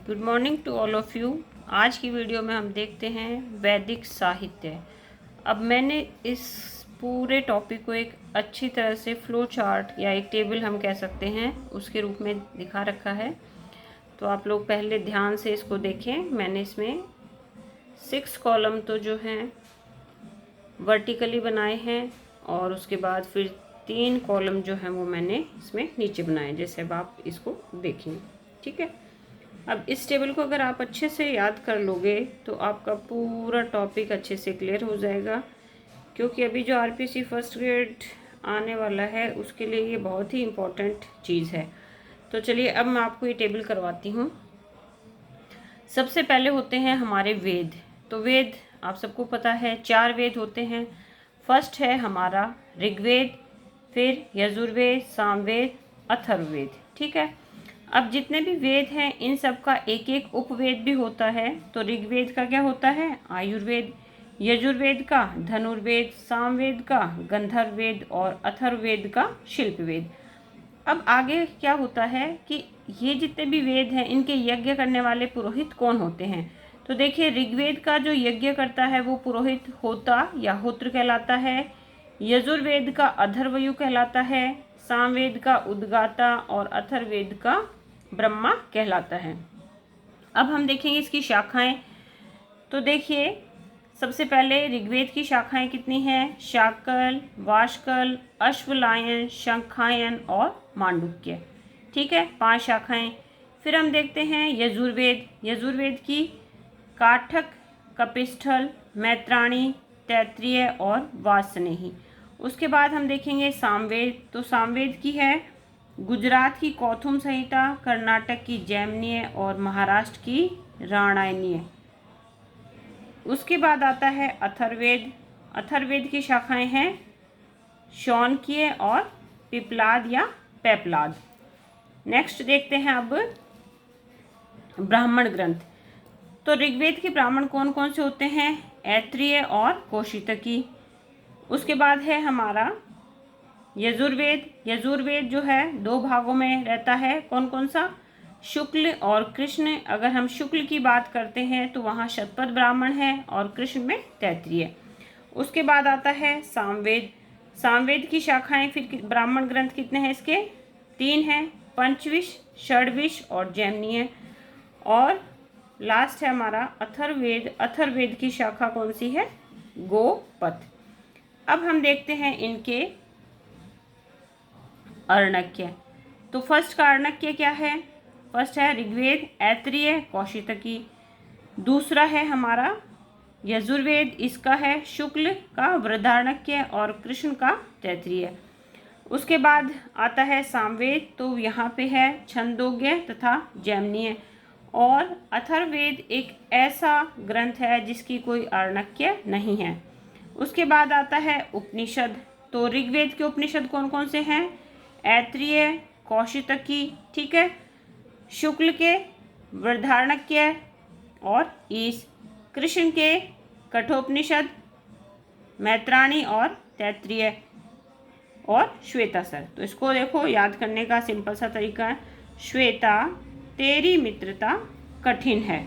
Good morning to all of you. आज की video में हम देखते हैं वैदिक साहित्य। अब मैंने इस पूरे टॉपिक को एक अच्छी तरह से फ्लो चार्ट या एक टेबल हम कह सकते हैं उसके रूप में दिखा रखा है, तो आप लोग पहले ध्यान से इसको देखें। मैंने इसमें 6 कॉलम तो जो हैं वर्टिकली बनाए हैं और उसके बाद फिर 3 कॉलम जो हैं वो मैंने इसमें नीचे बनाए, जैसे अब आप इसको देखें। ठीक है, अब इस टेबल को अगर आप अच्छे से याद कर लोगे तो आपका पूरा टॉपिक अच्छे से क्लियर हो जाएगा, क्योंकि अभी जो आरपीसी फर्स्ट ग्रेड आने वाला है उसके लिए ये बहुत ही इम्पोर्टेंट चीज़ है। तो चलिए अब मैं आपको ये टेबल करवाती हूँ। सबसे पहले होते हैं हमारे वेद। तो वेद आप सबको पता है 4 वेद होते हैं। फर्स्ट है हमारा ऋग्वेद, फिर यजुर्वेद, सामवेद, अथर्ववेद। ठीक है, अब जितने भी वेद हैं इन सब का एक एक उपवेद भी होता है। तो ऋग्वेद का क्या होता है? आयुर्वेद। यजुर्वेद का धनुर्वेद, सामवेद का गंधर्ववेद और अथर्ववेद का शिल्पवेद। अब आगे क्या होता है कि ये जितने भी वेद हैं इनके यज्ञ करने वाले पुरोहित कौन होते हैं? तो देखिए, ऋग्वेद का जो यज्ञ करता है वो पुरोहित होता या होत्र कहलाता है। यजुर्वेद का अधर्वयु कहलाता है। सामवेद का उद्गाता और अथर्ववेद का ब्रह्मा कहलाता है। अब हम देखेंगे इसकी शाखाएं। तो देखिए, सबसे पहले ऋग्वेद की शाखाएं कितनी हैं? शाकल, वाशकल, अश्वलायन, शंखायन और मांडुक्य। ठीक है, 5 शाखाएं। फिर हम देखते हैं यजुर्वेद। यजुर्वेद की काठक, कपिस्थल, मैत्राणी, तैत्तिरीय और वासनेही। उसके बाद हम देखेंगे सामवेद। तो सामवेद की है गुजरात की कौथुम संहिता, कर्नाटक की जैमिनीय और महाराष्ट्र की रामायणीय। उसके बाद आता है अथर्ववेद। अथर्ववेद की शाखाएं हैं शौनकीय और पिप्लाद या पैपलाद। नेक्स्ट देखते हैं अब ब्राह्मण ग्रंथ। तो ऋग्वेद के ब्राह्मण कौन कौन से होते हैं? ऐत्रेय और कौशितकी। उसके बाद है हमारा यजुर्वेद। यजुर्वेद जो है 2 भागों में रहता है। कौन कौन सा? शुक्ल और कृष्ण। अगर हम शुक्ल की बात करते हैं तो वहाँ शतपथ ब्राह्मण है और कृष्ण में तैत्तिरीय। उसके बाद आता है सामवेद। सामवेद की शाखाएं फिर ब्राह्मण ग्रंथ कितने हैं इसके? 3 हैं, पंचविश, षड्विश और जैमिनीय। और लास्ट है हमारा अथर्ववेद। अथर्ववेद की शाखा कौन सी है? गोपथ। अब हम देखते हैं इनके अर्णक्य। तो फर्स्ट का अर्णक्य क्या है? फर्स्ट है ऋग्वेद, ऐत्रेय, कौशितकी। दूसरा है हमारा यजुर्वेद, इसका है शुक्ल का वृद्धार्णक्य और कृष्ण का तैत्तिरीय। उसके बाद आता है सामवेद। तो यहाँ पे है छंदोग्य तथा जैमिनीय। और अथर्ववेद एक ऐसा ग्रंथ है जिसकी कोई अर्णक्य नहीं है। उसके बाद आता है उपनिषद। तो ऋग्वेद के उपनिषद कौन कौन से हैं? ऐत्रेय, कौशितकी, ठीक है, शुक्ल के वृद्धार्णक्य और ईश, कृष्ण के कठोपनिषद, मैत्राणी और तैत्तिरीय और श्वेतासर। तो इसको देखो, याद करने का सिंपल सा तरीका है, श्वेता तेरी मित्रता कठिन है।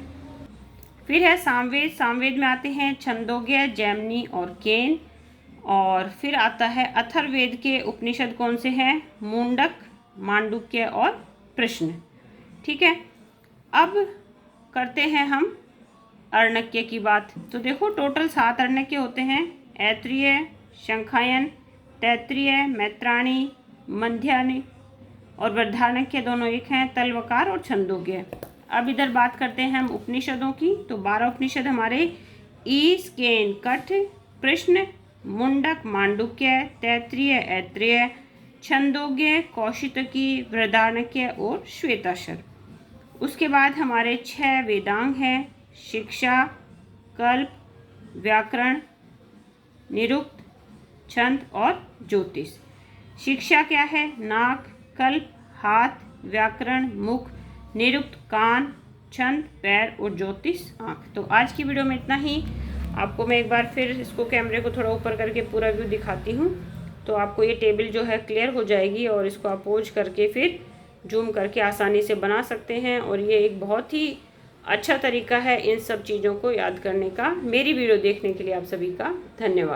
फिर है सामवेद। सामवेद में आते हैं छंदोग्य, जैमिनी और केन। और फिर आता है अथर्ववेद के उपनिषद कौन से हैं? मुंडक, मांडुक्य और प्रश्न। ठीक है, अब करते हैं हम अर्णक्य की बात। तो देखो, टोटल 7 अर्णक्य होते हैं। ऐत्रेय, शंखायन, तैत्तिरीय, मैत्राणी, मंध्यानि और वृद्धार्णक्य दोनों एक हैं, तलवकार और छंदोग्य। अब इधर बात करते हैं हम उपनिषदों की। तो 12 उपनिषद हमारे ईश, केन, कठ, प्रश्न, मुंडक, मांडुक्य, तैत्तिरीय, ऐत्रेय, छंदोग्य, कौशितकी, वृद्धार्णक्य और श्वेतासर। उसके बाद हमारे 6 वेदांग हैं, शिक्षा, कल्प, व्याकरण, निरुक्त, छंद और ज्योतिष। शिक्षा क्या है? नाक, कल्प हाथ, व्याकरण मुख, निरुक्त कान, छंद पैर और ज्योतिष आँख। तो आज की वीडियो में इतना ही। आपको मैं एक बार फिर इसको कैमरे को थोड़ा ऊपर करके पूरा व्यू दिखाती हूँ, तो आपको ये टेबल जो है क्लियर हो जाएगी और इसको आप पोज करके फिर जूम करके आसानी से बना सकते हैं। और ये एक बहुत ही अच्छा तरीका है इन सब चीज़ों को याद करने का। मेरी वीडियो देखने के लिए आप सभी का धन्यवाद।